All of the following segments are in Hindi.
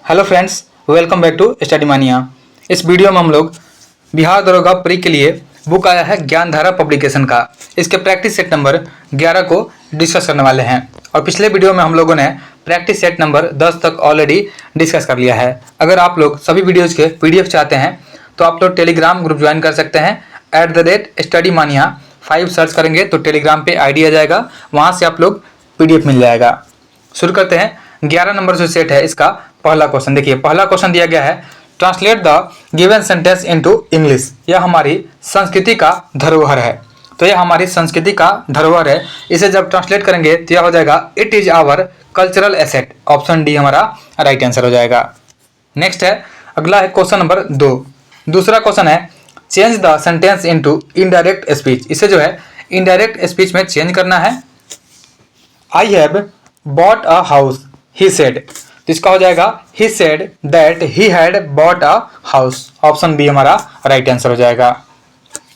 Hello friends, welcome back to study mania. इस वीडियो में हम लोग बिहार दरोगा प्री के लिए बुक आया है ज्ञानधारा पब्लिकेशन का। इसके प्रैक्टिस सेट नंबर 11 को डिस्कस करने वाले हैं और पिछले वीडियो में हम लोगों ने प्रैक्टिस सेट नंबर 10 तक ऑलरेडी डिस्कस कर लिया है। अगर आप लोग सभी वीडियोज़ के PDF चाहते हैं तो आप लोग टेलीग्राम ग्रुप ज्वाइन कर सकते हैं। @StudyMania5 सर्च करेंगे तो टेलीग्राम पे ID आ जाएगा, वहाँ से आप लोग PDF मिल जाएगा। शुरू करते हैं। 11 नंबर जो सेट है इसका पहला क्वेश्चन देखिए। पहला क्वेश्चन दिया गया है, translate the given sentence into English. यह हमारी संस्कृति का धरोहर है। तो यह हमारी संस्कृति का धरोहर है। इसे जब ट्रांसलेट करेंगे तो यह हो जाएगा it is our cultural asset. Option D हमारा राइट आंसर हो जाएगा। नेक्स्ट है, अगला है क्वेश्चन नंबर 2। दूसरा क्वेश्चन है, change the sentence into indirect speech. इसे जो है इनडायरेक्ट स्पीच में चेंज करना है। I have bought a house he said. तो इसका हो जाएगा he said that he had bought a house. Option B हमारा राइट आंसर हो जाएगा।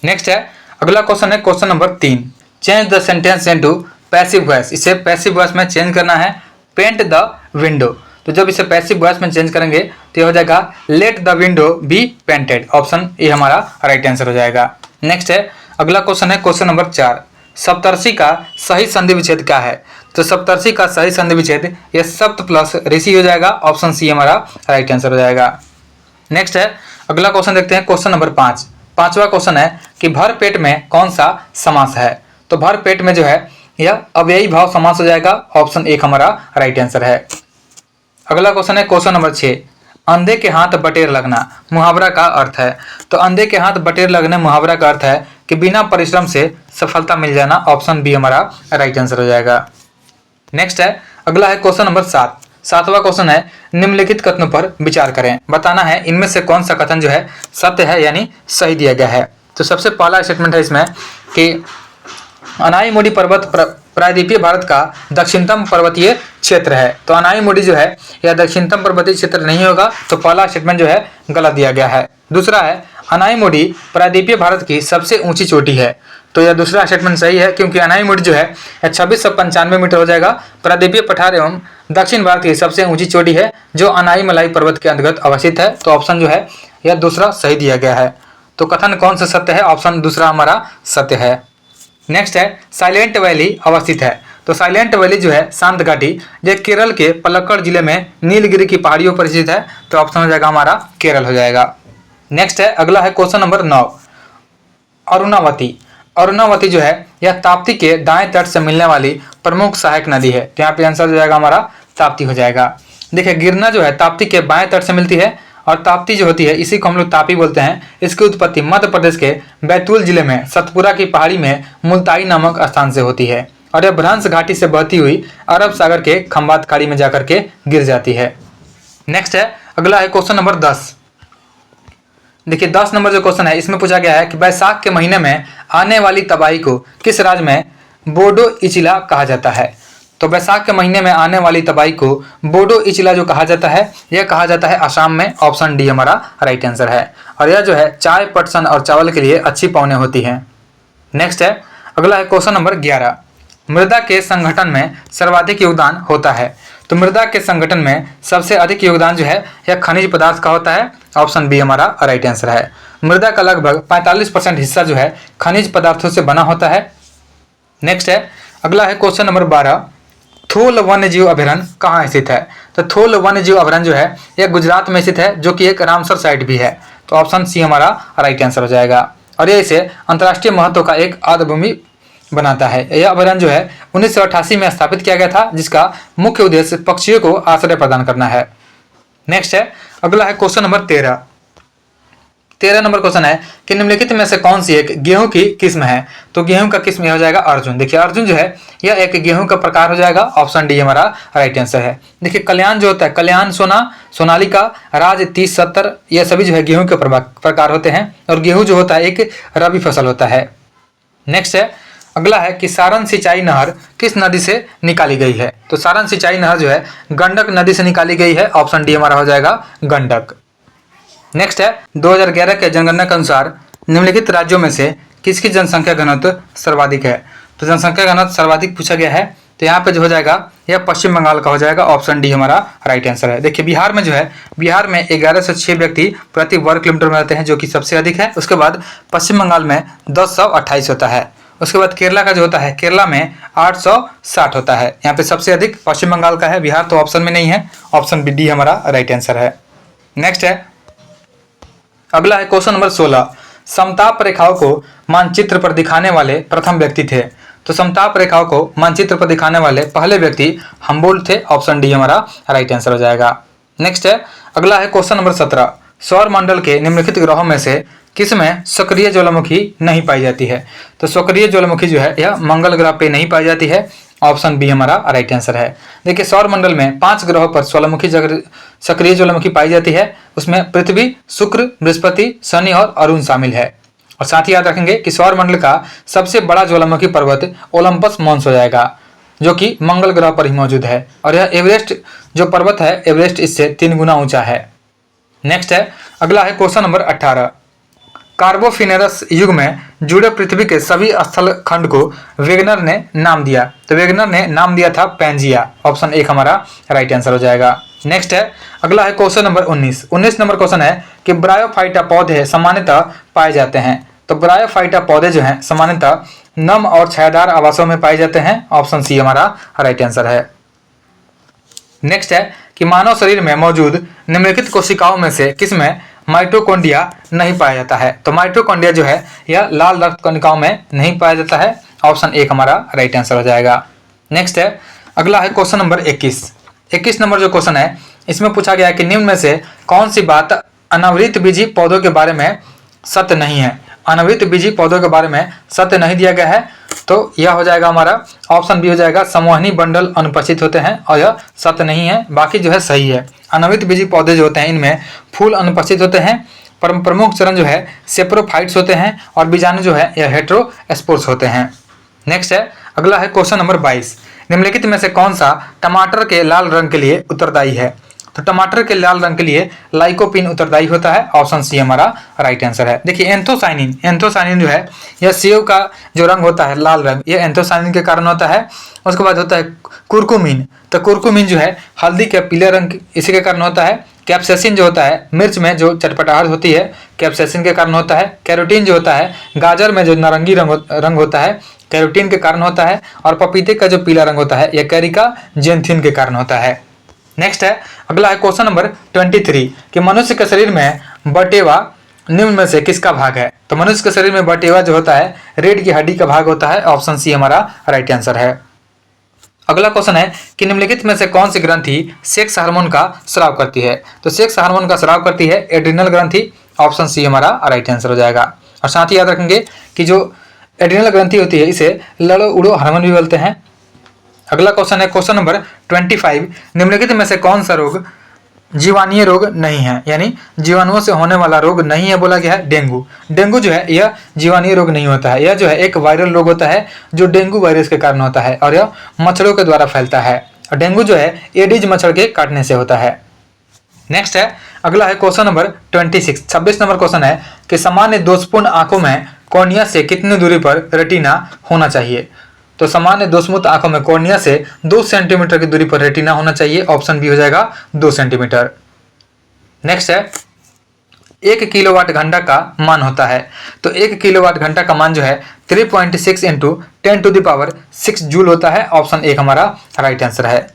नेक्स्ट है, अगला क्वेश्चन है question number 3। Change the sentence into passive voice. इसे पैसिव वॉइस में चेंज करना है। Paint the window. तो जब इसे पैसिव वॉइस में चेंज करेंगे तो यह हो जाएगा let the window be painted. Option A हमारा राइट आंसर हो जाएगा। नेक्स्ट है, अगला क्वेश्चन है क्वेश्चन नंबर 4। सप्तर्षि का सही संधि विच्छेद क्या है? तो सप्तर्षि का सही संधि विच्छेद यह सप्त प्लस ऋषि हो जाएगा। ऑप्शन सी हमारा राइट आंसर हो जाएगा। नेक्स्ट है, अगला क्वेश्चन देखते हैं क्वेश्चन नंबर 5। पांचवा क्वेश्चन है कि भर पेट में कौन सा समास है? तो भर पेट में जो है यह अव्ययी भाव समास हो जाएगा। ऑप्शन 1 हमारा राइट आंसर है। अगला क्वेश्चन है क्वेश्चन नंबर 6। अंधे के हाथ बटेर लगना मुहावरा का अर्थ है। तो अंधे के हाथ बटेर लगने मुहावरा का अर्थ है कि बिना परिश्रम से सफलता मिल जाना। ऑप्शन बी हमारा राइट आंसर हो जाएगा। नेक्स्ट है, अगला है क्वेश्चन नंबर 7। सातवां क्वेश्चन है, निम्नलिखित कथनों पर विचार करें। बताना है इनमें से कौन सा कथन जो है सत्य है यानी सही दिया गया है। तो सबसे पहला स्टेटमेंट है इसमें कि अनाईमुडी पर्वत प्रायद्वीपीय भारत का दक्षिणतम पर्वतीय क्षेत्र है। तो अनाईमुडी जो है यह दक्षिणतम पर्वतीय क्षेत्र नहीं होगा। तो पहला स्टेटमेंट जो है गलत दिया गया है। दूसरा है, अनाईमुडी प्रायद्वीपीय भारत की सबसे ऊंची चोटी है। तो यह दूसरा स्टेटमेंट सही है क्योंकि अनाईमुडी जो है 2695 मीटर हो जाएगा। प्रायद्वीपीय पठार एवं दक्षिण भारत की सबसे ऊंची चोटी है जो अनाईमलाई पर्वत के अंतर्गत अवस्थित है। तो ऑप्शन जो है यह दूसरा सही दिया गया है। तो कथन कौन सा सत्य है? ऑप्शन दूसरा हमारा सत्य है। नेक्स्ट है, साइलेंट वैली अवस्थित है। तो साइलेंट वैली जो है शांत घाटी जो केरल के पलक्कड़ जिले में नीलगिरी की पहाड़ियों पर स्थित है। तो ऑप्शन हो जाएगा हमारा केरल हो जाएगा। नेक्स्ट है, अगला है क्वेश्चन नंबर 9। अरुणावती। अरुणावती जो है यह ताप्ती के दाएं तट से मिलने वाली प्रमुख सहायक नदी है। तो यहाँ पे आंसर हो जाएगा हमारा ताप्ती हो जाएगा। देखिए, गिरना जो है ताप्ती के बाएं तट से मिलती है और ताप्ती जो होती है इसी को हम लोग तापी बोलते हैं। इसकी उत्पत्ति मध्य प्रदेश के बैतूल जिले में सतपुरा की पहाड़ी में मुल्ताई नामक स्थान से होती है और यह भ्रंश घाटी से बहती हुई अरब सागर के खंबात खाड़ी में जाकर के गिर जाती है। नेक्स्ट है, अगला है क्वेश्चन नंबर 10। देखिए 10 नंबर जो क्वेश्चन है इसमें पूछा गया है कि बैसाख के महीने में आने वाली तबाही को किस राज्य में बोडो इचिला कहा जाता है? तो बैसाख के महीने में आने वाली तबाही को बोडो इचिला जो कहा जाता है यह कहा जाता है असम में। ऑप्शन डी हमारा राइट आंसर है। और यह जो है चाय, पटसन और चावल के लिए अच्छी पौने होती हैं। नेक्स्ट है, अगला है क्वेश्चन नंबर 11। मृदा के संगठन में सर्वाधिक योगदान होता है। तो मृदा के संगठन में सबसे अधिक योगदान जो है यह खनिज पदार्थ का होता है। ऑप्शन बी हमारा राइट आंसर है। मृदा का लगभग 45% हिस्सा जो है खनिज पदार्थों से बना होता है। नेक्स्ट है, अगला है क्वेश्चन नंबर 12। थोल वन्यजीव अभयारण्य कहाँ स्थित है? तो थोल वन्यजीव अभयारण्य जो है यह गुजरात में स्थित है जो कि एक रामसर साइट भी है। तो ऑप्शन सी हमारा राइट आंसर हो जाएगा। और यह इसे अंतर्राष्ट्रीय महत्व का एक आर्द्रभूमि बनाता है। यह अभयारण्य जो है 1988 में स्थापित किया गया था जिसका मुख्य उद्देश्य पक्षियों को आश्रय प्रदान करना है। नेक्स्ट है, अगला है क्वेश्चन नंबर 13। 13 नंबर क्वेश्चन है कि निम्नलिखित में से कौन सी एक गेहूं की किस्म है? तो गेहूं का किस्म यह हो जाएगा अर्जुन। देखिए अर्जुन जो है यह एक गेहूं का प्रकार हो जाएगा। ऑप्शन डी हमारा राइट आंसर है। देखिए कल्याण जो होता है, कल्याण, सोना, सोनालिका, राज 3070 यह सभी जो है गेहूं के प्रकार होते हैं और गेहूं जो होता है एक रबी फसल होता है। नेक्स्ट है, अगला है कि सारण सिंचाई नहर किस नदी से निकाली गई है? तो सारण सिंचाई नहर जो है गंडक नदी से निकाली गई है। ऑप्शन डी हमारा हो जाएगा गंडक। नेक्स्ट है, 2011 के जनगणना के अनुसार निम्नलिखित राज्यों में से किसकी जनसंख्या घनत्व सर्वाधिक है? तो जनसंख्या घनत्व सर्वाधिक पूछा गया है तो यहाँ पे जो हो जाएगा यह पश्चिम बंगाल का हो जाएगा, ऑप्शन डी हमारा राइट आंसर है। देखिए बिहार में जो है, बिहार में 1106 व्यक्ति प्रति वर्ग किलोमीटर में रहते हैं, जो कि सबसे अधिक है। उसके बाद पश्चिम बंगाल में 1028 होता है। उसके बाद केरला का जो होता है, केरला में 860 होता है। यहाँ पे सबसे अधिक पश्चिम बंगाल का है, बिहार तो ऑप्शन में नहीं है, ऑप्शन डी हमारा राइट आंसर है। नेक्स्ट है, अगला है क्वेश्चन नंबर 16, समताप रेखाओं को मानचित्र पर दिखाने वाले प्रथम व्यक्ति थे। तो समताप रेखाओं को मानचित्र पर दिखाने वाले पहले व्यक्ति हम्बोल्ट थे, ऑप्शन डी हमारा राइट आंसर हो जाएगा। नेक्स्ट है, अगला है क्वेश्चन नंबर 17, सौर मंडल के निम्नलिखित ग्रहों में से किसमें सक्रिय ज्वालामुखी नहीं पाई जाती है। तो सक्रिय ज्वालामुखी जो है यह मंगल ग्रह पे नहीं पाई जाती है, ऑप्शन बी हमारा राइट आंसर है। देखिए सौर मंडल में 5 ग्रहों पर ज्वालामुखी सक्रिय ज्वालामुखी पाई जाती है। उसमें पृथ्वी, शुक्र, बृहस्पति, शनि और अरुण शामिल है। और साथ ही याद रखेंगे कि सौर मंडल का सबसे बड़ा ज्वालामुखी पर्वत ओलंपस मॉन्स हो जाएगा, जो कि मंगल ग्रह पर ही मौजूद है। और यह एवरेस्ट जो पर्वत है, एवरेस्ट इससे 3 गुना ऊंचा है। नेक्स्ट है, अगला है क्वेश्चन नंबर 18, कार्बोफिनेरस युग में जुड़े पृथ्वी के सभी स्थल खंड को वेगनर ने नाम दिया। तो वेगनर ने नाम दिया था पैंजिया, ऑप्शन 1 हमारा राइट आंसर हो जाएगा। नेक्स्ट है, अगला है क्वेश्चन नंबर 19 नंबर क्वेश्चन है कि ब्रायोफाइटा पौधे सामान्यतः पाए जाते हैं। तो ब्रायोफाइटा पौधे जो हैं सामान्यतः नम और छायादार आवासों में पाए जाते हैं, ऑप्शन सी हमारा राइट आंसर है। नेक्स्ट है कि मानव शरीर में मौजूद निम्नलिखित कोशिकाओं में से किसमें माइटोकॉन्ड्रिया नहीं पाया जाता है। तो माइटोकॉन्ड्रिया जो है यह लाल रक्त कणिकाओं में नहीं पाया जाता है, ऑप्शन 1 हमारा राइट आंसर हो जाएगा। नेक्स्ट है, अगला है क्वेश्चन नंबर 21 नंबर जो क्वेश्चन है इसमें पूछा गया है कि निम्न में से कौन सी बात अनावृत बीजी पौधों के बारे में सत्य नहीं है। अनावृत बीजी पौधों के बारे में सत्य नहीं दिया गया है, तो यह हो जाएगा हमारा ऑप्शन बी हो जाएगा, संवहनी बंडल अनुपस्थित होते हैं और यह सत्य नहीं है, बाकी जो है सही है। अनावृत बीजी पौधे जो होते हैं इनमें फूल अनुपस्थित होते हैं, प्रमुख चरण जो है सेप्रोफाइट्स होते हैं और बीजाणु जो है यह हेटेरोस्पोर्स होते हैं। नेक्स्ट है, अगला है क्वेश्चन नंबर 22, निम्नलिखित में से कौन सा टमाटर के लाल रंग के लिए उत्तरदायी है। तो टमाटर के लाल रंग के लिए लाइकोपिन उत्तरदायी होता है, ऑप्शन सी हमारा राइट आंसर है। देखिए एंथोसाइनिन जो है यह सेव का जो रंग होता है लाल रंग, यह एंथोसाइनिन के कारण होता है। उसके बाद होता है कुरकुमिन, तो कुरकुमिन जो है हल्दी के पीले रंग इसी के कारण होता है। कैप्सेसिन जो होता है मिर्च में जो चटपटाहट होती है, कैप्सेसिन के कारण होता है। कैरोटीन जो होता है गाजर में जो नारंगी रंग होता है, कैरोटीन के कारण होता है। और पपीते का जो पीला रंग होता है यह कैरिका जेंथिन के कारण होता है। नेक्स्ट है, अगला है क्वेश्चन नंबर 23 कि मनुष्य के शरीर में बटेवा निम्न में से किसका भाग है। तो मनुष्य के शरीर में बटेवा जो होता है रीढ़ की हड्डी का भाग होता है, ऑप्शन सी हमारा राइट आंसर है। अगला क्वेश्चन है कि निम्नलिखित में से कौन सी ग्रंथि सेक्स हार्मोन का स्राव करती है। तो सेक्स हार्मोन का स्राव करती है एड्रिनल ग्रंथि, ऑप्शन सी हमारा राइट आंसर हो जाएगा। और साथ ही याद रखेंगे कि जो एड्रिनल ग्रंथि होती है इसे लड़ो उड़ो हार्मोन भी बोलते हैं। अगला क्वेश्चन है क्वेश्चन नंबर 25, निम्नलिखित में से कौन सा रोग जीवाणुीय रोग नहीं है, यानी जीवाणुओं से होने वाला रोग नहीं है बोला गया है। डेंगू जो है यह जीवाणुीय रोग नहीं होता है, यह जो है एक वायरल रोग होता है जो डेंगू वायरस के कारण होता है और यह मच्छरों के द्वारा फैलता है। और डेंगू जो है एडिज मच्छर के काटने से होता है। नेक्स्ट है, अगला है क्वेश्चन नंबर 26 नंबर क्वेश्चन है कि सामान्य दोषपूर्ण आंखों में कॉर्निया से कितनी दूरी पर रेटिना होना चाहिए। तो सामान्य दोषमुक्त आंखों में कॉर्निया से 2 सेंटीमीटर की दूरी पर रेटिना होना चाहिए, ऑप्शन बी हो जाएगा 2 सेंटीमीटर। नेक्स्ट है, 1 किलोवाट घंटा का मान होता है। तो 1 किलोवाट घंटा का मान जो है 3.6 × 10⁶ जूल होता है, ऑप्शन 1 हमारा राइट आंसर है।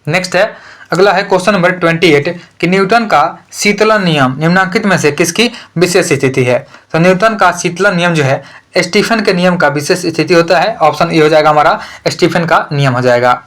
नेक्स्ट है, अगला है क्वेश्चन नंबर 28 कि न्यूटन का शीतलन नियम निम्नलिखित में से किसकी विशेष स्थिति है। तो न्यूटन का शीतलन नियम जो है स्टीफन के नियम का विशेष स्थिति होता है, ऑप्शन ए हो जाएगा हमारा स्टीफन का नियम हो जाएगा।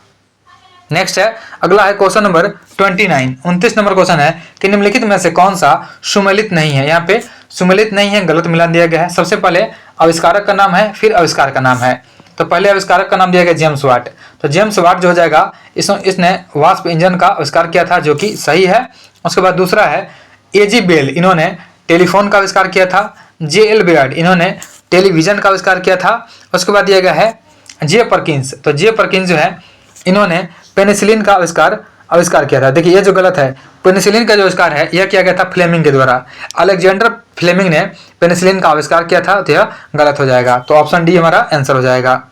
नेक्स्ट है, अगला है क्वेश्चन नंबर 29 नंबर क्वेश्चन है कि निम्नलिखित में से कौन सा सुमेलित नहीं है। यहाँ पे सुमेलित नहीं है गलत मिलान दिया गया है। सबसे पहले आविष्कारक का नाम है, फिर आविष्कार का नाम है। तो पहले आविष्कारक का नाम दिया गया जेम्स वाट। तो जेम्स वाट जो हो जाएगा इसने वाष्प इंजन का आविष्कार किया था, जो कि सही है। उसके बाद दूसरा है एजी बेल, इन्होंने टेलीफोन का आविष्कार किया था। जे.एल. बेयर्ड, इन्होंने टेलीविजन का आविष्कार किया था। उसके बाद दिया गया है जे परकिंस। तो जे परकिंस जो है इन्होंने पेनिसिलिन का आविष्कार किया था। देखिए ये जो गलत है, पेनिसिलिन का जो आविष्कार है यह किया गया था फ्लेमिंग के द्वारा। अलेक्जेंडर फ्लेमिंग ने पेनिसिलिन का आविष्कार किया था, तो यह गलत हो जाएगा। तो ऑप्शन डी हमारा आंसर हो जाएगा।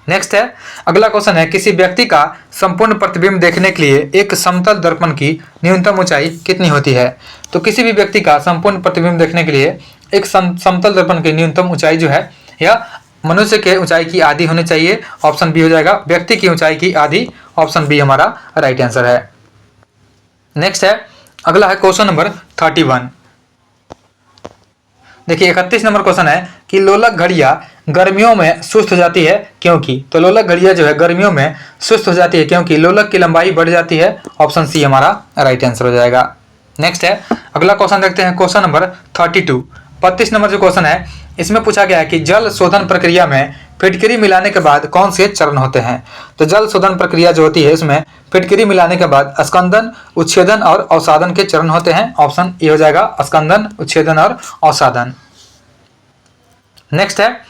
नेक्स्ट है, अगला क्वेश्चन है, किसी व्यक्ति का संपूर्ण प्रतिबिंब देखने के लिए एक समतल दर्पण की न्यूनतम ऊंचाई कितनी होती है? तो किसी भी व्यक्ति का संपूर्ण प्रतिबिंब देखने के लिए एक समतल दर्पण की न्यूनतम ऊंचाई जो है यह मनुष्य के ऊंचाई की आधी होनी चाहिए, ऑप्शन बी हो जाएगा। व्यक्ति की ऊंचाई की आधी, ऑप्शन बी हमारा राइट आंसर है। नेक्स्ट है, अगला है क्वेश्चन नंबर 31। देखिए 31 नंबर क्वेश्चन है कि लोलक घड़ियां गर्मियों में सुस्त हो जाती है क्योंकि? तो लोलक घड़ियां जो है गर्मियों में सुस्त हो जाती है क्योंकि लोलक की लंबाई बढ़ जाती है, ऑप्शन सी हमारा राइट आंसर हो जाएगा। नेक्स्ट है, अगला क्वेश्चन देखते हैं, क्वेश्चन नंबर 32। 32 नंबर जो क्वेश्चन है इसमें पूछा गया है कि जल शोधन प्रक्रिया में फिटकरी मिलाने के बाद कौन से चरण होते हैं? तो जल शोधन प्रक्रिया जो होती है इसमें फिटकरी मिलाने के बाद स्कंदन, उच्छेदन और अवसादन के चरण होते हैं, ऑप्शन ए हो जाएगा स्कंदन, उच्छेदन और अवसादन। नेक्स्ट है,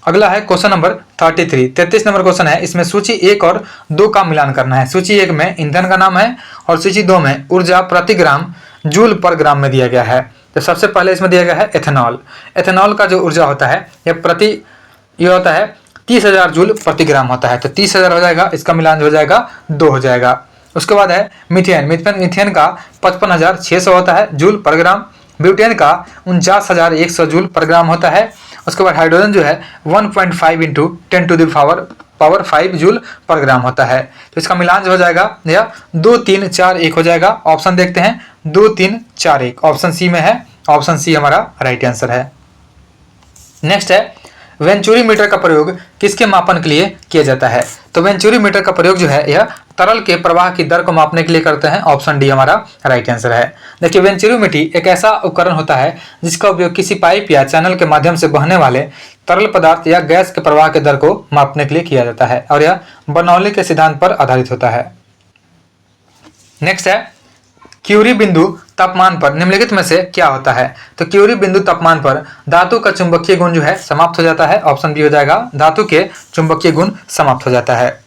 अगला है क्वेश्चन नंबर 33। 33 नंबर क्वेश्चन है, इसमें सूची 1 और 2 का मिलान करना है। सूची 1 में ईंधन का नाम है और सूची 2 में ऊर्जा प्रति ग्राम जूल पर ग्राम में दिया गया है। तो सबसे पहले इसमें दिया गया है एथेनॉल। एथेनॉल का जो ऊर्जा होता है यह होता है 30,000 जूल प्रति ग्राम होता है। तो 30,000 हो जाएगा, इसका मिलान हो जाएगा 2 हो जाएगा। उसके बाद है मीथेन। मीथेन का 55,600 होता है जूल पर ग्राम। ब्यूटेन का 49,100 जूल पर ग्राम होता है। उसके बाद हाइड्रोजन जो है 1.5 into 10 to the power 5 joule per gram होता है। तो इसका मिलान जो हो जाएगा यह 2, 3, 4, 1 हो जाएगा। ऑप्शन देखते हैं 2, 3, 4, 1, ऑप्शन सी में है, ऑप्शन सी हमारा राइट आंसर है। नेक्स्ट है, वेंचुरी मीटर का प्रयोग किसके मापन के लिए किया जाता है? तो वेंचुरी मीटर का प्रयोग जो है यह तरल के प्रवाह की दर को मापने के लिए करते हैं, ऑप्शन डी हमारा राइट आंसर है। देखिए वेंचुरीमीटर एक ऐसा उपकरण होता है जिसका उपयोग किसी पाइप या चैनल के माध्यम से बहने वाले तरल पदार्थ या गैस के प्रवाह के दर को मापने के लिए किया जाता है और यह बर्नौली के सिद्धांत पर आधारित होता है। नेक्स्ट है, क्यूरी बिंदु तापमान पर निम्नलिखित में से क्या होता है? तो क्यूरी बिंदु तापमान पर धातु का चुंबकीय गुण जो है समाप्त हो जाता है, ऑप्शन बी हो जाएगा, धातु के चुंबकीय गुण समाप्त हो जाता है।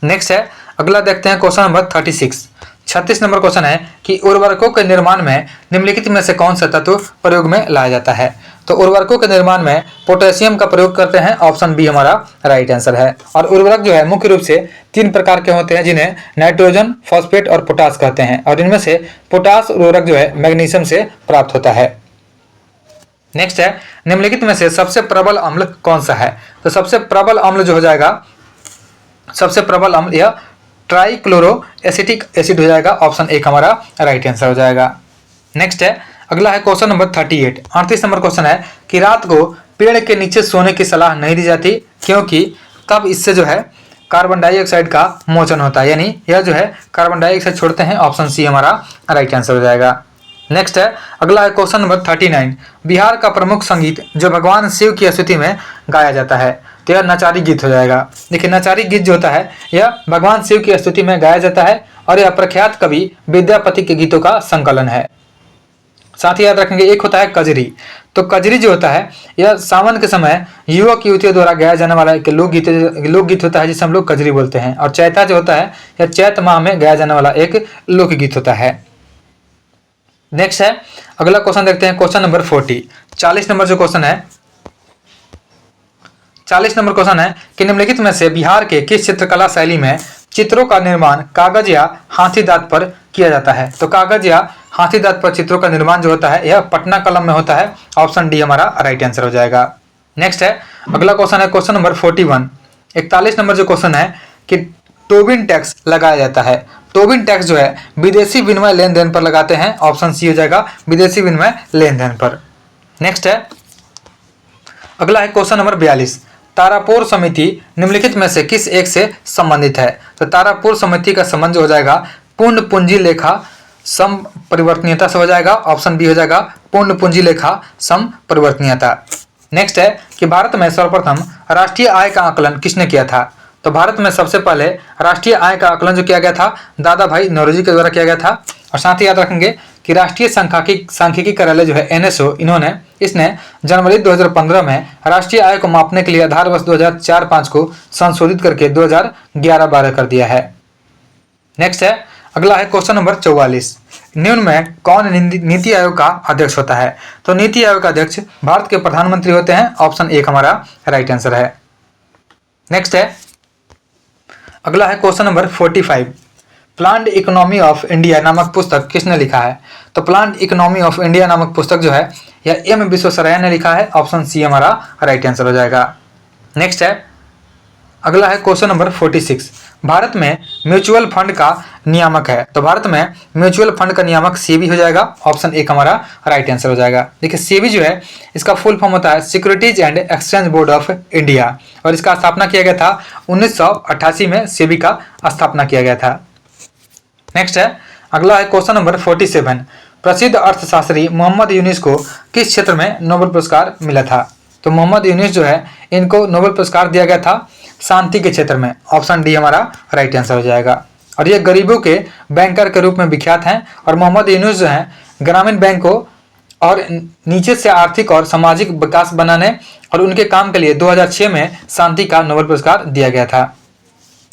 नेक्स्ट है, अगला देखते हैं क्वेश्चन नंबर 36। 36 नंबर क्वेश्चन है कि उर्वरकों के निर्माण में निम्नलिखित में से कौन सा तत्व प्रयोग में लाया जाता है? तो उर्वरकों के निर्माण में पोटेशियम का प्रयोग करते हैं, ऑप्शन बी हमारा राइट आंसर है। और उर्वरक जो है मुख्य रूप से 3 प्रकार के होते हैं जिन्हें नाइट्रोजन, फॉस्फेट और पोटास कहते हैं और इनमें से पोटास उर्वरक जो है मैग्नीशियम से प्राप्त होता है। नेक्स्ट है, निम्नलिखित में से सबसे प्रबल अम्ल कौन सा है? तो सबसे प्रबल अम्ल जो हो जाएगा, सबसे प्रबल अम्ल यह ट्राइक्लोरो एसिटिक एसिड हो जाएगा, ऑप्शन एक हमारा राइट आंसर हो जाएगा। नेक्स्ट है, अगला है क्वेश्चन नंबर 38। 38 नंबर क्वेश्चन है कि रात को पेड़ के नीचे सोने की सलाह नहीं दी जाती क्योंकि तब इससे जो है कार्बन डाइऑक्साइड का मोचन होता है, यानी यह जो है कार्बन डाइऑक्साइड छोड़ते हैं, ऑप्शन सी हमारा राइट आंसर हो जाएगा। नेक्स्ट है, अगला है क्वेश्चन नंबर 39। बिहार का प्रमुख संगीत जो भगवान शिव की स्तुति में गाया जाता है, तो यह नचारी गीत हो जाएगा। देखिए नचारी गीत जो होता है यह भगवान शिव की स्तुति में गाया जाता है और यह प्रख्यात कवि विद्यापति के गीतों का संकलन है। साथ ही याद रखेंगे एक होता है कजरी। तो कजरी जो होता है यह सावन के समय युवक युवतियों द्वारा गाया जाने वाला एक लोकगीत होता है जिसे हम लोग कजरी बोलते हैं। और चैता जो होता है यह चैत माह में गाया जाने वाला एक लोकगीत होता है। नेक्स्ट है, अगला क्वेश्चन देखते हैं क्वेश्चन नंबर 40। 40 नंबर जो क्वेश्चन है, 40 नंबर क्वेश्चन है कि निम्नलिखित में से बिहार के किस चित्रकला शैली में चित्रों का निर्माण कागज या हाथी दांत पर किया जाता है? तो कागज या हाथी दांत पर चित्रों का निर्माण जो होता है यह पटना कलम में होता है, ऑप्शन डी हमारा राइट आंसर हो जाएगा। नेक्स्ट है, अगला क्वेश्चन है क्वेश्चन नंबर 41। 41 नंबर जो क्वेश्चन है कि टोबिन टैक्स लगाया जाता है। टोबिन टैक्स जो है विदेशी विनिमय लेन देन पर लगाते हैं, ऑप्शन सी हो जाएगा, विदेशी विनिमय लेन देन पर। नेक्स्ट है, अगला है क्वेश्चन नंबर 42। तारापुर समिति निम्नलिखित में से किस एक से संबंधित है? तो तारापुर समिति का संबंध हो जाएगा पूर्ण पूंजी लेखा सम परिवर्तनीयता से हो जाएगा, ऑप्शन बी हो जाएगा, पूर्ण पूंजी लेखा सम परिवर्तनीयता। नेक्स्ट है कि भारत में सर्वप्रथम राष्ट्रीय आय का आकलन किसने किया था? तो भारत में सबसे पहले राष्ट्रीय आय का आकलन जो किया गया था दादा भाई नौरोजी के द्वारा किया गया था। और साथ ही याद रखेंगे कि राष्ट्रीय सांख्यिकी कार्यालय जो है NSO इसने जनवरी 2015 में राष्ट्रीय आय को मापने के लिए आधार वर्ष 2004-5 को संशोधित करके 2011-12 कर दिया है। नेक्स्ट है, अगला है क्वेश्चन नंबर 44। निम्न में कौन नीति आयोग का अध्यक्ष होता है? तो नीति आयोग का अध्यक्ष भारत के प्रधानमंत्री होते हैं, ऑप्शन एक हमारा राइट आंसर है। नेक्स्ट है, अगला है question number 45। Plant economy of India नामक पुस्तक किसने लिखा है? तो प्लांट इकोनॉमी ऑफ इंडिया नामक पुस्तक जो है यह एम विश्वेश्वरैया ने लिखा है। ऑप्शन सी हमारा राइट आंसर हो जाएगा। नेक्स्ट है, अगला है क्वेश्चन नंबर 46। भारत में म्यूचुअल फंड का नियामक है, तो भारत में म्यूचुअल फंड का नियामक सेबी हो जाएगा। ऑप्शन एक हमारा राइट आंसर हो जाएगा। देखिए सेबी जो है इसका फुल फॉर्म होता है securities and exchange board of India, और इसका स्थापना किया गया था 1988 में सेबी का स्थापना किया गया था। नेक्स्ट है, अगला है क्वेश्चन नंबर 47। प्रसिद्ध अर्थशास्त्री मोहम्मद यूनुस को किस क्षेत्र में नोबेल पुरस्कार मिला था? तो मोहम्मद यूनुस जो है इनको नोबेल पुरस्कार दिया गया था शांति के क्षेत्र में। ऑप्शन डी हमारा राइट आंसर हो जाएगा। और ये गरीबों के बैंकर के रूप में विख्यात हैं, और मोहम्मद यूनुस जो हैं ग्रामीण बैंक को और नीचे से आर्थिक और सामाजिक विकास बनाने और उनके काम के लिए 2006 में शांति का नोबेल पुरस्कार दिया गया था।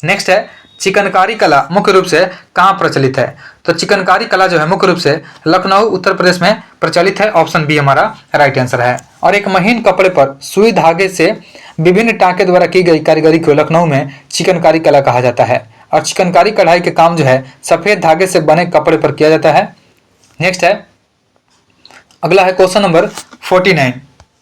नेक्स्ट है, चिकनकारी कला मुख्य रूप से कहाँ प्रचलित है? तो चिकनकारी कला जो है मुख्य रूप से लखनऊ उत्तर प्रदेश में प्रचलित है। ऑप्शन बी हमारा राइट आंसर है। और एक महीन कपड़े पर सुई धागे से विभिन्न टाँके द्वारा की गई कारीगरी को लखनऊ में चिकनकारी कला कहा जाता है। और चिकनकारी कढ़ाई के काम जो है सफेद धागे से बने कपड़े पर किया जाता है। नेक्स्ट है, अगला है क्वेश्चन नंबर 49।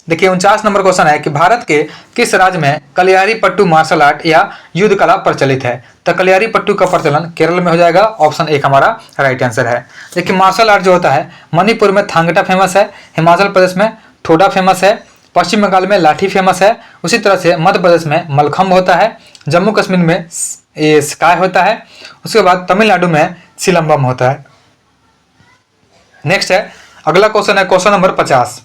देखिए 49 नंबर क्वेश्चन है कि भारत के किस राज्य में कलियारी पट्टू मार्शल आर्ट या युद्ध कला प्रचलित है? तो कलियारी पट्टू का प्रचलन केरल में हो जाएगा। ऑप्शन एक हमारा राइट आंसर है। देखिए मार्शल आर्ट जो होता है मणिपुर में थांगटा फेमस है, हिमाचल प्रदेश में ठोडा फेमस है, पश्चिम बंगाल में लाठी फेमस है, उसी तरह से मध्य प्रदेश में मलखम्ब होता है, जम्मू कश्मीर में ये स्काई होता है, उसके बाद तमिलनाडु में सिलंबम होता है। नेक्स्ट है, अगला क्वेश्चन है क्वेश्चन नंबर 50।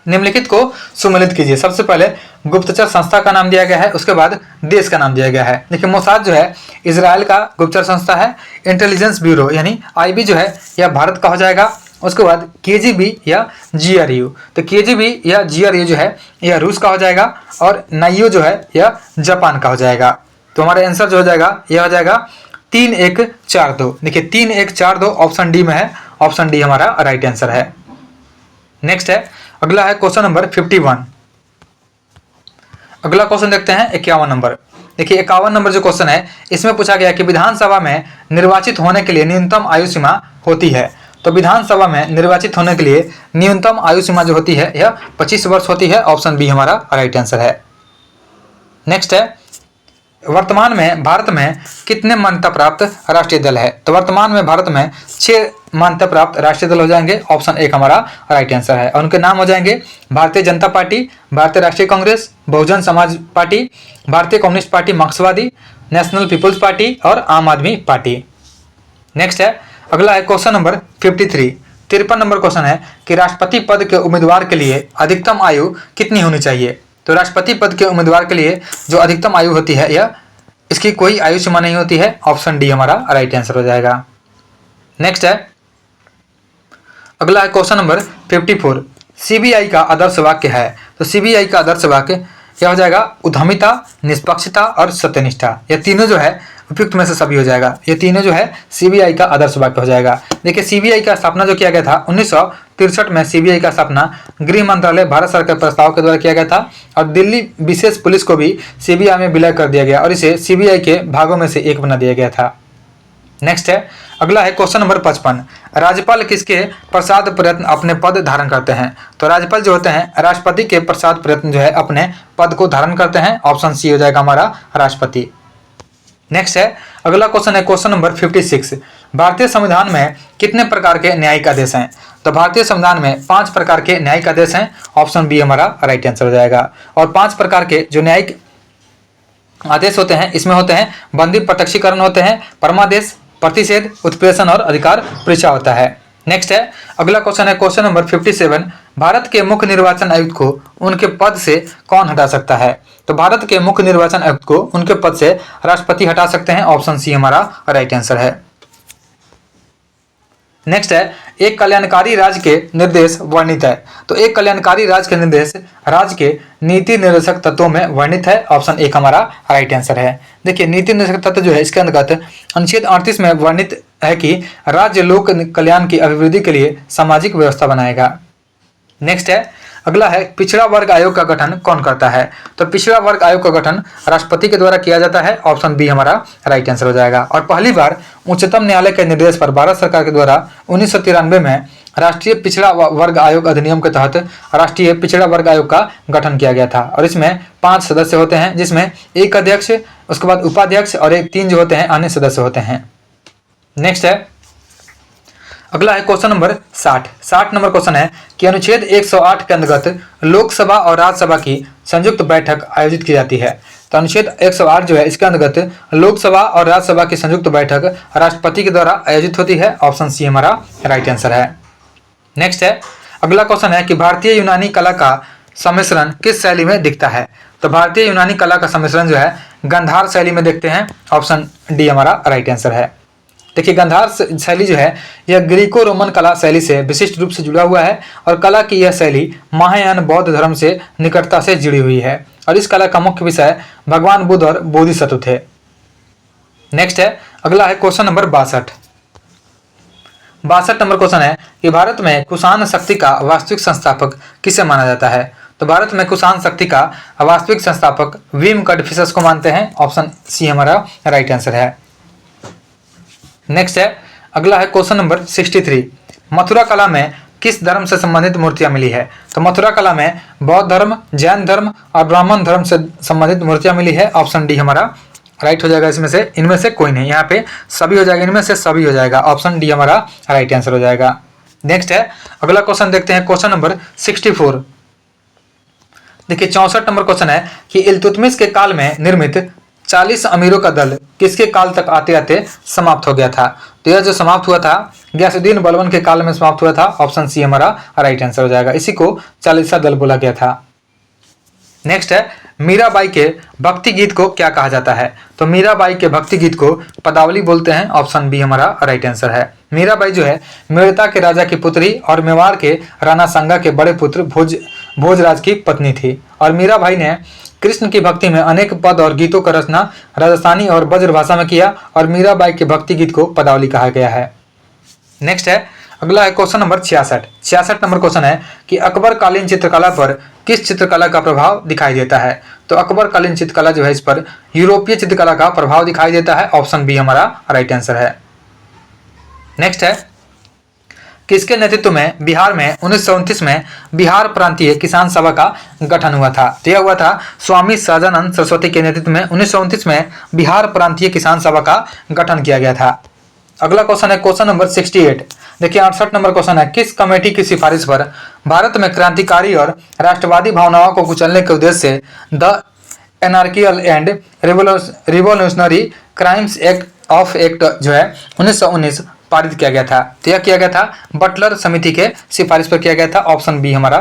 निम्नलिखित को सुमेलित कीजिए। सबसे पहले गुप्तचर संस्था का नाम दिया गया है, उसके बाद देश का नाम दिया गया है। देखिए मोसाद जो है इजराइल का गुप्तचर संस्था है, इंटेलिजेंस ब्यूरो यानी आईबी जो है यह भारत का हो जाएगा। उसके बाद केजीबी या जीआरयू, तो केजीबी या जीआरयू जो है यह रूस का हो जाएगा, और नाइयो जो है यह जापान का हो जाएगा। तो हमारा आंसर जो हो जाएगा यह हो जाएगा 3142। देखिए 3142 ऑप्शन डी में है। ऑप्शन डी हमारा राइट आंसर है। नेक्स्ट है, अगला है क्वेश्चन नंबर 51। अगला क्वेश्चन देखते हैं 51 नंबर। देखिए 51 नंबर जो क्वेश्चन है इसमें पूछा गया कि विधानसभा में निर्वाचित होने के लिए न्यूनतम आयु सीमा होती है। तो विधानसभा में निर्वाचित होने के लिए न्यूनतम आयु सीमा जो होती है यह 25 वर्ष होती है। ऑप्शन बी हमारा राइट आंसर है। नेक्स्ट है, वर्तमान में भारत में कितने मान्यता प्राप्त राष्ट्रीय दल है? तो वर्तमान में भारत में 6 मान्यता प्राप्त राष्ट्रीय दल हो जाएंगे। ऑप्शन एक हमारा राइट आंसर है। और उनके नाम हो जाएंगे भारतीय जनता पार्टी, भारतीय राष्ट्रीय कांग्रेस, बहुजन समाज पार्टी, भारतीय कम्युनिस्ट पार्टी मार्क्सवादी, नेशनल पीपुल्स पार्टी और आम आदमी पार्टी। नेक्स्ट है, अगला है क्वेश्चन नंबर 53। 53 नंबर क्वेश्चन है कि राष्ट्रपति पद के उम्मीदवार के लिए अधिकतम आयु कितनी होनी चाहिए? तो राष्ट्रपति पद के उम्मीदवार के लिए जो अधिकतम आयु होती है यह इसकी कोई आयु सीमा नहीं होती है। ऑप्शन डी हमारा राइट आंसर हो जाएगा। नेक्स्ट है, अगला है क्वेश्चन नंबर 54। सीबीआई का आदर्श वाक्य है। तो सीबीआई का आदर्श वाक्य क्या हो जाएगा? उद्यमिता, निष्पक्षता और सत्यनिष्ठा। ये तीनों जो है उपयुक्त में से सभी हो जाएगा। ये तीनों जो है सीबीआई का आदर्श वाक्य हो जाएगा। देखिए सीबीआई का स्थापना जो किया गया था 1963 में सीबीआई का स्थापना गृह मंत्रालय भारत सरकार के प्रस्ताव के द्वारा किया गया था, और दिल्ली विशेष पुलिस को भी सीबीआई में विलय कर दिया गया और इसे सीबीआई के भागों में से एक बना दिया गया था। नेक्स्ट है, अगला है क्वेश्चन नंबर 55। राज्यपाल किसके प्रसाद प्रयत्न अपने पद धारण करते हैं? तो राज्यपाल जो होते हैं राष्ट्रपति के प्रसाद प्रयत्न जो है अपने पद को धारण करते हैं। ऑप्शन सी हो जाएगा हमारा राष्ट्रपति। नेक्स्ट है, अगला क्वेश्चन है क्वेश्चन नंबर 56। भारतीय संविधान में कितने प्रकार के न्यायिक आदेश हैं? तो भारतीय संविधान में 5 प्रकार के न्यायिक आदेश हैं। ऑप्शन बी हमारा राइट आंसर हो जाएगा। और 5 प्रकार के जो न्यायिक आदेश होते हैं इसमें होते हैं बंदी प्रत्यक्षीकरण होते हैं, परमादेश, प्रतिषेध, उत्प्रेषण और अधिकार परीक्षा होता है। नेक्स्ट है, अगला क्वेश्चन है क्वेश्चन नंबर 57। भारत के मुख्य निर्वाचन आयुक्त को उनके पद से कौन हटा सकता है? तो भारत के मुख्य निर्वाचन आयुक्त को उनके पद से राष्ट्रपति हटा सकते हैं। ऑप्शन सी हमारा राइट आंसर है। नेक्स्ट है, एक कल्याणकारी राज्य के निर्देश वर्णित है। तो एक कल्याणकारी राज्य के निर्देश राज्य के नीति निर्देशक तत्वों में वर्णित है। ऑप्शन एक हमारा राइट आंसर है। देखिए नीति निर्देशक तत्व जो है इसके अंतर्गत अनुच्छेद 38 में वर्णित है कि राज्य लोक कल्याण की अभिवृद्धि के लिए सामाजिक व्यवस्था बनाएगा। नेक्स्ट है, अगला है पिछड़ा वर्ग आयोग का गठन कौन करता है? तो पिछड़ा वर्ग आयोग का गठन राष्ट्रपति के द्वारा किया जाता है। ऑप्शन बी हमारा राइट आंसर हो जाएगा। और पहली बार उच्चतम न्यायालय के निर्देश पर भारत सरकार के द्वारा 1993 में राष्ट्रीय पिछड़ा वर्ग आयोग अधिनियम के तहत राष्ट्रीय पिछड़ा वर्ग आयोग का गठन किया गया था। और इसमें 5 सदस्य होते हैं, जिसमें एक अध्यक्ष, उसके बाद उपाध्यक्ष और 3 जो होते हैं अन्य सदस्य होते हैं। नेक्स्ट है, अगला है क्वेश्चन नंबर 60 नंबर क्वेश्चन है कि अनुच्छेद 108 के अंतर्गत लोकसभा और राज्यसभा की संयुक्त बैठक आयोजित की जाती है। तो अनुच्छेद 108 जो है इसके अंतर्गत लोकसभा और राज्यसभा की संयुक्त बैठक राष्ट्रपति के द्वारा आयोजित होती है। ऑप्शन सी हमारा राइट आंसर है। नेक्स्ट है, अगला क्वेश्चन है कि भारतीय यूनानी कला का सम्मिश्रण किस शैली में दिखता है? तो भारतीय यूनानी कला का सम्मिश्रण जो है गांधार शैली में देखते हैं। ऑप्शन डी हमारा राइट आंसर है। देखिए, गांधार शैली जो है यह ग्रीको रोमन कला शैली से विशिष्ट रूप से जुड़ा हुआ है और कला की यह शैली महायान बौद्ध धर्म से निकटता से जुड़ी हुई है और इस कला का मुख्य विषय भगवान बुद्ध और बोधिसत्व थे। नेक्स्ट है, अगला है क्वेश्चन नंबर 62 नंबर क्वेश्चन है कि भारत में कुषाण शक्ति का वास्तविक संस्थापक किसे माना जाता है? तो भारत में कुषाण शक्ति का वास्तविक संस्थापक विम कड़फिसस को मानते हैं। ऑप्शन सी हमारा राइट आंसर है। नेक्स्ट है, अगला है क्वेश्चन नंबर 63 मथुरा कला में किस धर्म से संबंधित मूर्तियां मिली है? तो मथुरा कला में बौद्ध धर्म, जैन धर्म और ब्राह्मण धर्म से संबंधित मूर्तियां मिली है। ऑप्शन डी हमारा राइट हो जाएगा। इनमें से कोई नहीं, यहाँ पे सभी हो जाएगा, इनमें से सभी हो जाएगा। ऑप्शन डी हमारा राइट आंसर हो जाएगा। नेक्स्ट है, अगला क्वेश्चन देखते हैं क्वेश्चन नंबर 64। देखिए 64 नंबर क्वेश्चन है कि इल्तुतमिश के काल में निर्मित 40 अमीरों का दल किसके काल तक आते आते समाप्त हो गया था? तो यह जो समाप्त हुआ था गयासुद्दीन बलबन के काल में समाप्त हुआ था। ऑप्शन सी हमारा राइट आंसर हो जाएगा। इसी को 40वां दल बोला गया था। नेक्स्ट है, मीराबाई के भक्ति गीत को क्या कहा जाता है? तो मीराबाई के भक्ति गीत को पदावली बोलते हैं। ऑप्शन बी हमारा राइट आंसर है। मीराबाई जो है मेड़ता के राजा की पुत्री और मेवाड़ के राणा सांगा के बड़े पुत्र भोजराज की पत्नी थी। और मीराबाई ने कृष्ण की भक्ति में अनेक पद और गीतों का रचना राजस्थानी और ब्रज भाषा में किया और मीराबाई के भक्ति गीत को पदावली कहा गया है। नेक्स्ट है, अगला है क्वेश्चन नंबर 66 नंबर क्वेश्चन है कि अकबर कालीन चित्रकला पर किस चित्रकला का प्रभाव दिखाई देता है? तो अकबर कालीन चित्रकला जो है इस पर यूरोपीय चित्रकला का प्रभाव दिखाई देता है। ऑप्शन बी हमारा राइट आंसर है। नेक्स्ट है, किसके नेतृत्व में बिहार में 1929 में बिहार प्रांतीय किसान सभा का गठन हुआ था? तो यह हुआ था स्वामी सहजानंद सरस्वती के नेतृत्व में 1929 में बिहार प्रांतीय किसान सभा का गठन किया गया था। अगला क्वेश्चन है क्वेश्चन नंबर 68। देखिए 68 नंबर क्वेश्चन है किस कमेटी की सिफारिश पर भारत में क्रांतिकारी और राष्ट्रवादी भावनाओं को कुचलने के उद्देश्य से the anarchical and revolutionary crimes act जो है 1919 पारित किया गया था? तो यह किया गया था बटलर समिति के सिफारिश पर किया गया था। ऑप्शन बी हमारा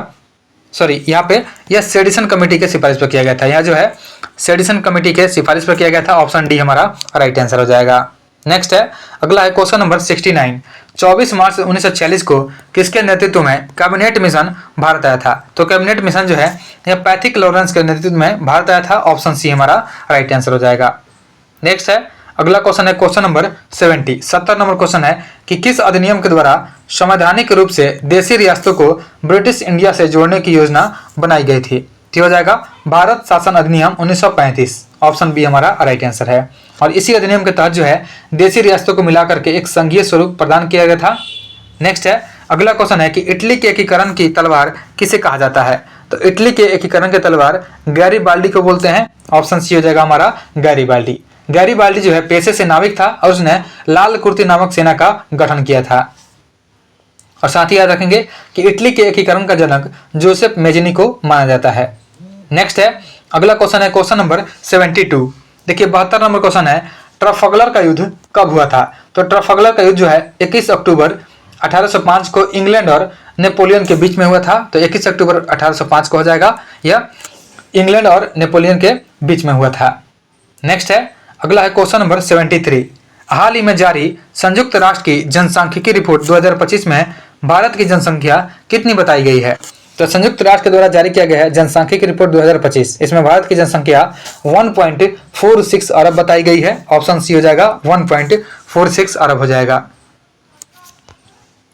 यहाँ पे यह सेडिसन कमेटी के सिफारिश पर किया गया था। यह जो है सेडिसन कमेटी के सिफारिश पर किया गया था। ऑप्शन डी हमारा राइट आंसर हो जाएगा। नेक्स्ट है, अगला है क्वेश्चन नंबर 69। 24 मार्च 1946 को किसके नेतृत्व में कैबिनेट मिशन भारत आया था? तो कैबिनेट मिशन जो है यह पैथिक लॉरेंस के नेतृत्व में भारत आया था। ऑप्शन सी हमारा राइट आंसर हो जाएगा। नेक्स्ट है, अगला क्वेश्चन है क्वेश्चन नंबर 70 नंबर क्वेश्चन है कि किस अधिनियम के द्वारा संवैधानिक रूप से देशी रियासतों को ब्रिटिश इंडिया से जोड़ने की योजना बनाई गई थी? तो हो जाएगा भारत शासन अधिनियम 1935। ऑप्शन बी हमारा राइट आंसर है। और इसी अधिनियम के तहत जो है देशी रियासतों को मिलाकर के एक संघीय स्वरूप प्रदान किया गया था। नेक्स्ट है, अगला क्वेश्चन है कि इटली के एकीकरण की तलवार किसे कहा जाता है? तो इटली के एकीकरण की तलवार गैरीबाल्डी को बोलते हैं। ऑप्शन सी हो जाएगा हमारा गैरीबाल्डी। गैरीबाल्डी जो है पेशे से नाविक था और उसने लाल कुर्ती नामक सेना का गठन किया था। और साथ ही याद रखेंगे कि इटली के एकीकरण का जनक जोसेफ मेजिनी को माना जाता है। नेक्स्ट है, अगला क्वेश्चन है क्वेश्चन नंबर 72। देखिए 72 नंबर क्वेश्चन है ट्रफलगर का युद्ध कब हुआ था? तो ट्रफलगर का युद्ध जो है 21 अक्टूबर 1805 को इंग्लैंड और नेपोलियन के बीच में हुआ था। तो 21 अक्टूबर 1805 को हो जाएगा, यह इंग्लैंड और नेपोलियन के बीच में हुआ था। नेक्स्ट है, अगला है क्वेश्चन नंबर 73। हाल ही में जारी संयुक्त राष्ट्र की जनसांख्यिकी रिपोर्ट 2025 में भारत की जनसंख्या कितनी बताई गई है? तो संयुक्त राष्ट्र के द्वारा जारी किया गया है जनसांख्यिकी रिपोर्ट 2025। इसमें भारत की जनसंख्या 1.46 अरब बताई गई है। ऑप्शन सी हो जाएगा 1.46 अरब हो जाएगा।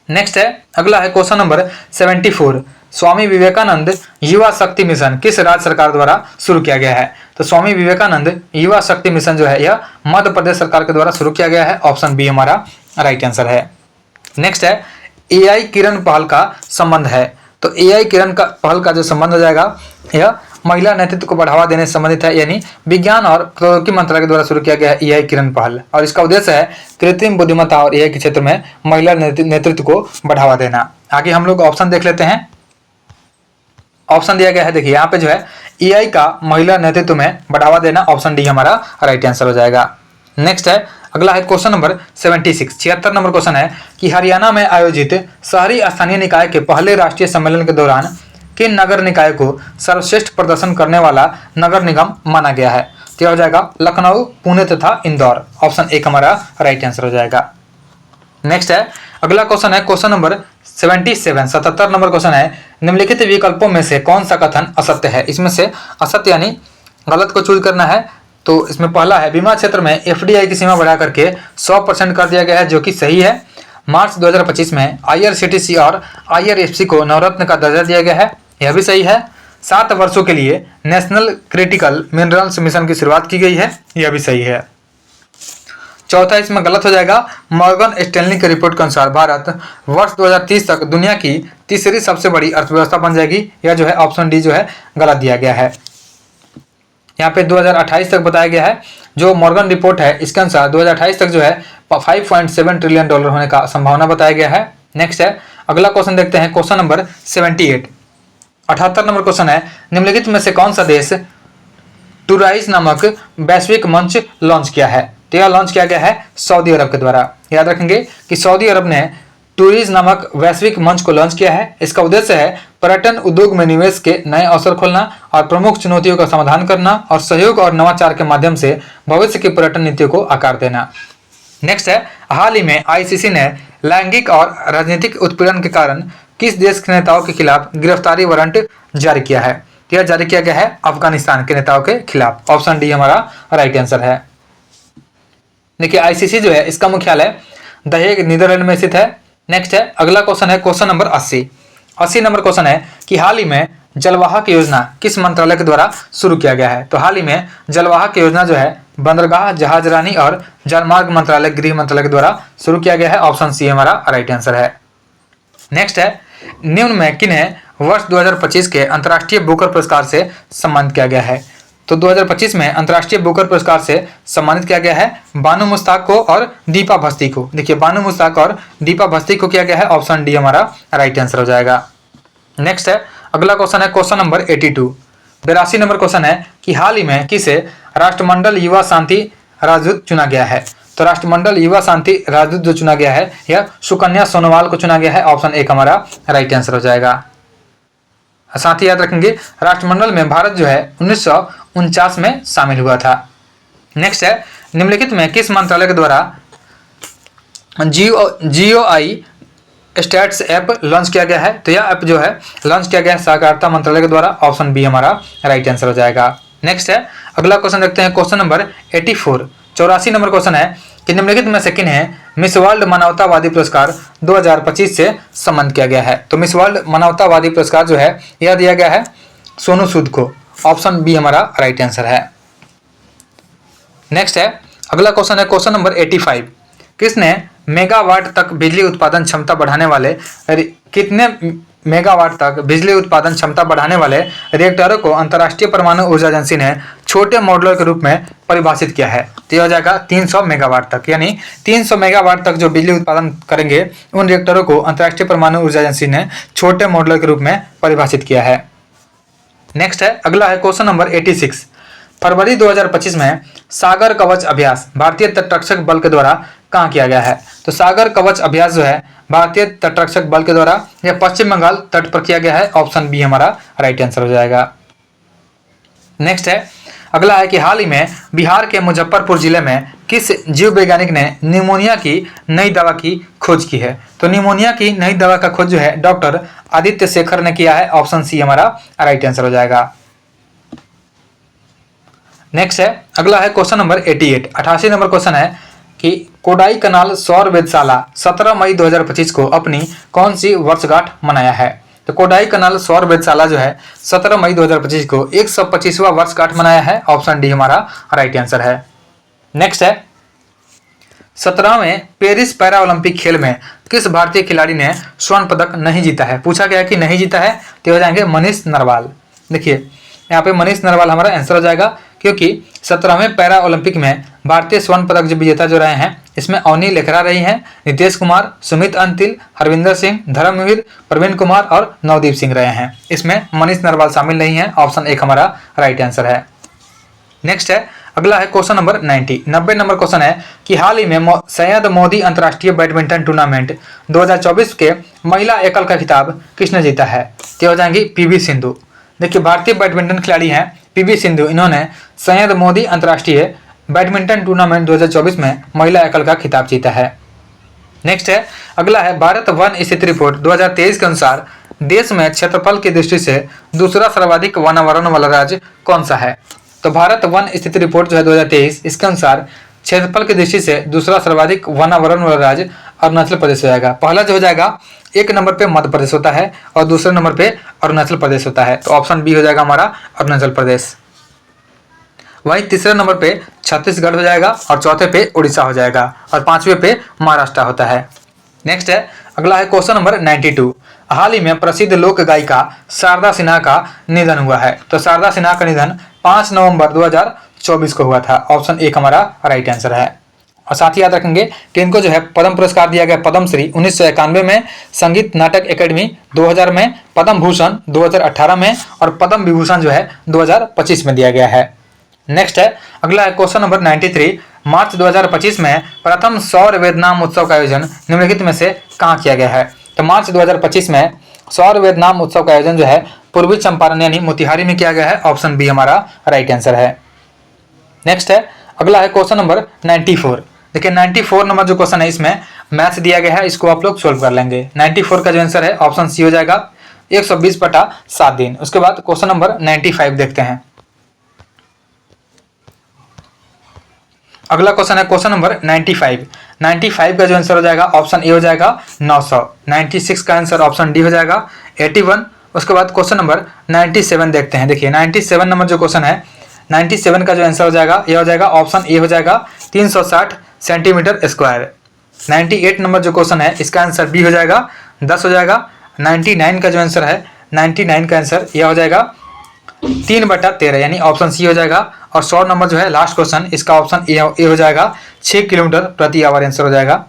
नेक्स्ट है, अगला है क्वेश्चन नंबर 74। स्वामी विवेकानंद युवा शक्ति मिशन किस राज्य सरकार द्वारा शुरू किया गया है? तो स्वामी विवेकानंद युवा शक्ति मिशन जो है यह मध्य प्रदेश सरकार के द्वारा शुरू किया गया है। ऑप्शन बी हमारा राइट आंसर है। नेक्स्ट है एआई किरण पहल का संबंध है। तो एआई किरण का पहल का जो संबंध हो जाएगा यह महिला नेतृत्व को बढ़ावा देने से संबंधित है, यानी विज्ञान और प्रौद्योगिकी मंत्रालय के द्वारा शुरू किया गया है एआई किरण पहल, और इसका उद्देश्य है कृत्रिम बुद्धिमत्ता और एआई के क्षेत्र में महिला नेतृत्व को बढ़ावा देना। आगे हम लोग ऑप्शन देख लेते हैं। ऑप्शन दिया गया है, देखिए यहाँ पे जो है एआई का महिला नेतृत्व में बढ़ावा देना, ऑप्शन डी हमारा राइट आंसर हो जाएगा। नेक्स्ट है अगला है क्वेश्चन नंबर 76 76 नंबर क्वेश्चन है कि हरियाणा में आयोजित शहरी स्थानीय निकाय के पहले राष्ट्रीय सम्मेलन के दौरान किन नगर निकाय को सर्वश्रेष्ठ प्रदर्शन करने वाला नगर निगम माना गया है? तो हो जाएगा लखनऊ, पुणे तथा इंदौर, ऑप्शन एक हमारा राइट आंसर हो जाएगा। नेक्स्ट है अगला क्वेश्चन है क्वेश्चन नंबर 77 77 नंबर क्वेश्चन है निम्नलिखित विकल्पों में से कौन सा कथन असत्य है? इसमें से असत्य यानी गलत को चूज करना है। तो इसमें पहला है बीमा क्षेत्र में एफडीआई की सीमा बढ़ा करके 100% कर दिया गया है, जो कि सही है। मार्च 2025 में आईआरसीटीसी और आईआरएफसी को नवरत्न का दर्जा दिया गया है, यह भी सही है। 7 वर्षों के लिए नेशनल क्रिटिकल मिनरल्स मिशन की शुरुआत की गई है, यह भी सही है। चौथा इसमें गलत हो जाएगा। मॉर्गन स्टैनली की रिपोर्ट के अनुसार भारत वर्ष 2030 तक दुनिया की तीसरी सबसे बड़ी अर्थव्यवस्था बन जाएगी, यह जो है ऑप्शन डी जो है गलत दिया गया है। यहाँ पे 2028 तक बताया गया है। जो मॉर्गन रिपोर्ट है इसके अनुसार 2028 तक जो है $5.7 ट्रिलियन होने का संभावना बताया गया है। नेक्स्ट है अगला क्वेश्चन देखते हैं क्वेश्चन नंबर 78 78 नंबर क्वेश्चन है निम्नलिखित में से कौन सा देश टूराइज नामक वैश्विक मंच लॉन्च किया है? तो यह लॉन्च किया गया है सऊदी अरब के द्वारा। याद रखेंगे कि सऊदी अरब ने टूरिज्म नामक वैश्विक मंच को लॉन्च किया है। इसका उद्देश्य है पर्यटन उद्योग में निवेश के नए अवसर खोलना और प्रमुख चुनौतियों का समाधान करना और सहयोग और नवाचार के माध्यम से भविष्य की पर्यटन नीतियों को आकार देना। नेक्स्ट है हाल ही में आईसीसी ने लैंगिक और राजनीतिक उत्पीड़न के कारण किस देश के नेताओं के खिलाफ गिरफ्तारी वारंट जारी किया है? यह जारी किया गया है अफगानिस्तान के नेताओं के खिलाफ, ऑप्शन डी हमारा राइट आंसर है। देखिए आईसीसी जो है इसका मुख्यालय द हेग नीदरलैंड में स्थित है। नेक्स्ट है अगला क्वेश्चन है क्वेश्चन नंबर 80 नंबर क्वेश्चन है कि हाल ही में जलवाहक योजना किस मंत्रालय के द्वारा शुरू किया गया है? तो हाल ही में जलवाहक योजना जो है बंदरगाह, जहाजरानी और जलमार्ग मंत्रालय, गृह मंत्रालय के द्वारा शुरू किया गया है, ऑप्शन सी हमारा राइट आंसर है। नेक्स्ट है निम्न में किन्हें वर्ष 2025 के अंतर्राष्ट्रीय बुकर पुरस्कार से सम्मानित किया गया है? तो 2025 में अंतर्राष्ट्रीय बुकर पुरस्कार से सम्मानित किया गया है बानू मुश्ताक को और दीपा भस्ती को। देखिए बानू मुश्ताक और दीपा भस्ती को किया गया है, ऑप्शन डी हमारा राइट आंसर हो जाएगा। नेक्स्ट है अगला क्वेश्चन है क्वेश्चन नंबर 82 नंबर क्वेश्चन है कि हाल ही में किसे राष्ट्रमंडल युवा शांति राजदूत चुना गया है? तो राष्ट्रमंडल युवा शांति राजदूत जो चुना गया है यह सुकन्या सोनोवाल को चुना गया है, ऑप्शन एक हमारा राइट आंसर हो जाएगा। साथ ही याद रखेंगे राष्ट्रमंडल में भारत जो है 1949 में शामिल हुआ था। नेक्स्ट है निम्नलिखित में किस मंत्रालय के द्वारा GOI स्टैट्स ऐप लॉन्च किया गया है? तो यह ऐप जो है लॉन्च किया गया है सहकारिता मंत्रालय के द्वारा, ऑप्शन बी हमारा राइट आंसर हो जाएगा। नेक्स्ट है अगला क्वेश्चन देखते हैं क्वेश्चन नंबर 84 नंबर क्वेश्चन है कि निम्नलिखित में से किन्हें मिस वर्ल्ड मानवतावादी पुरस्कार 2025 से सम्मानित किया गया है? तो मिस वर्ल्ड मानवतावादी पुरस्कार जो है यह दिया गया है सोनू सूद को, ऑप्शन बी हमारा राइट आंसर है। नेक्स्ट है अगला क्वेश्चन है क्वेश्चन नंबर 85 किसने मेगावाट तक बिजली उत्पादन क्षमता बढ़ाने वाले कितने मेगावाट तक बिजली उत्पादन क्षमता बढ़ाने वाले रिएक्टरों को अंतर्राष्ट्रीय परमाणु ऊर्जा एजेंसी ने छोटे मॉडल के रूप में परिभाषित किया है? तो यह हो जाएगा 300 मेगावाट तक, यानी 300 मेगावाट तक जो बिजली उत्पादन करेंगे उन रिएक्टरों को अंतर्राष्ट्रीय परमाणु ऊर्जा एजेंसी ने छोटे मॉडल के रूप में परिभाषित किया है। नेक्स्ट है अगला है क्वेश्चन नंबर 86 फरवरी 2025 में सागर कवच अभ्यास भारतीय तटरक्षक बल के द्वारा कहाँ किया गया है? तो सागर कवच अभ्यास जो है भारतीय तटरक्षक बल के द्वारा यह पश्चिम बंगाल तट पर किया गया है, ऑप्शन बी हमारा राइट आंसर हो जाएगा। नेक्स्ट है अगला है कि हाल ही में बिहार के मुजफ्फरपुर जिले में किस जीव वैज्ञानिक ने निमोनिया की नई दवा की खोज की है? तो निमोनिया की नई दवा का खोज जो है डॉक्टर आदित्य शेखर ने किया है, ऑप्शन सी हमारा राइट आंसर हो जाएगा। नेक्स्ट है अगला है क्वेश्चन नंबर 88 नंबर क्वेश्चन है कि कोडाई कनाल सौर वेधशाला 17 मई 2025 को अपनी कौन सी वर्षगांठ मनाया है? तो कोडाई कनाल सौर वेधशाला जो है 17 मई 2025 को 125वां वर्षगांठ मनाया है। ऑप्शन डी हमारा राइट आंसर है। नेक्स्ट है 17वें पेरिस पैरा ओलंपिक खेल में किस भारतीय खिलाड़ी ने स्वर्ण पदक नहीं जीता है। पूछा गया कि नहीं जीता है तो हो जाएंगे मनीष नरवाल। देखिए यहाँ पे मनीष नरवाल हमारा आंसर हो जाएगा, क्योंकि 17वें पैरा ओलंपिक में भारतीय स्वर्ण पदक जो विजेता जो रहे हैं इसमें अवनी लेखरा रही हैं, नितेश कुमार, सुमित अंतिल, हरविंदर सिंह, धर्मवीर, प्रवीण कुमार और नवदीप सिंह रहे हैं। इसमें मनीष नरवाल शामिल नहीं है। ऑप्शन एक हमारा राइट आंसर है। नेक्स्ट है अगला है क्वेश्चन नंबर 90 नंबर क्वेश्चन है कि हाल ही में सैयद मोदी अंतर्राष्ट्रीय बैडमिंटन टूर्नामेंट 2024 के महिला एकल का खिताब किसने जीता है। तो हो जाएंगी पीवी सिंधु। देखिए भारतीय बैडमिंटन खिलाड़ी हैं पीवी सिंधु, इन्होंने सैयद मोदी अंतर्राष्ट्रीय बैडमिंटन टूर्नामेंट 2024 में महिला एकल का खिताब जीता है। नेक्स्ट है अगला है भारत वन स्थिति रिपोर्ट 2023 के अनुसार देश में क्षेत्रफल की दृष्टि से दूसरा सर्वाधिक वनावरण वाला राज्य कौन सा है। तो भारत वन स्थिति रिपोर्ट जो है 2023 इसके अनुसार क्षेत्रफल की दृष्टि से दूसरा सर्वाधिक वनावरण वाला राज्य अरुणाचल प्रदेश हो जाएगा। पहला जो हो जाएगा एक नंबर पे मध्य प्रदेश होता है और दूसरे नंबर पे अरुणाचल प्रदेश होता है। तो ऑप्शन बी हो जाएगा हमारा अरुणाचल प्रदेश। वहीं तीसरे नंबर पे छत्तीसगढ़ हो जाएगा और चौथे पे उड़ीसा हो जाएगा और पांचवें पे महाराष्ट्र होता है। नेक्स्ट है अगला है क्वेश्चन नंबर 92। हाल ही में प्रसिद्ध लोक गायिका शारदा सिन्हा का निधन हुआ है। तो शारदा सिन्हा का निधन 5 नवंबर 2024 को हुआ था। ऑप्शन एक हमारा राइट आंसर है। और साथ ही याद रखेंगे कि इनको जो है पद्म पुरस्कार दिया गया पद्मश्री 1991 में, संगीत नाटक एकेडमी 2000 में, पद्म भूषण 2018 में और पद्म विभूषण जो है 2025 में दिया गया है। नेक्स्ट है अगला है क्वेश्चन नंबर 93। मार्च 2025 में प्रथम सौर वेदनाम उत्सव का आयोजन निम्नलिखित में से कहाँ किया गया है। तो मार्च 2025 में सौर वेदनाम उत्सव का आयोजन जो है पूर्वी चंपारण यानी मोतिहारी में किया गया है। ऑप्शन बी हमारा राइट आंसर है। नेक्स्ट है अगला है क्वेश्चन नंबर 94। देखिए 94 नंबर जो क्वेश्चन है इसमें मैथ्स दिया गया है, इसको आप लोग सोल्व कर लेंगे। 94 का जो आंसर है ऑप्शन सी हो जाएगा 120/7 दिन। उसके बाद क्वेश्चन नंबर 95 देखते हैं। अगला क्वेश्चन है क्वेश्चन नंबर 95 का जो आंसर हो जाएगा ऑप्शन ए हो जाएगा 900। 96 का आंसर ऑप्शन डी हो जाएगा 81। उसके बाद क्वेश्चन नंबर 97 देखते हैं। देखिए 97 नंबर जो क्वेश्चन है 97 का जो आंसर हो जाएगा यह हो जाएगा ऑप्शन ए हो जाएगा 360 सेंटीमीटर स्क्वायर। 98 नंबर जो क्वेश्चन है इसका आंसर बी हो जाएगा 10 हो जाएगा। 99 का जो आंसर है 99 का आंसर यह हो जाएगा 3/13 यानी ऑप्शन सी हो जाएगा। और 100 नंबर जो है लास्ट क्वेश्चन इसका ऑप्शन ए हो जाएगा 6 किलोमीटर प्रति आवर आंसर हो जाएगा।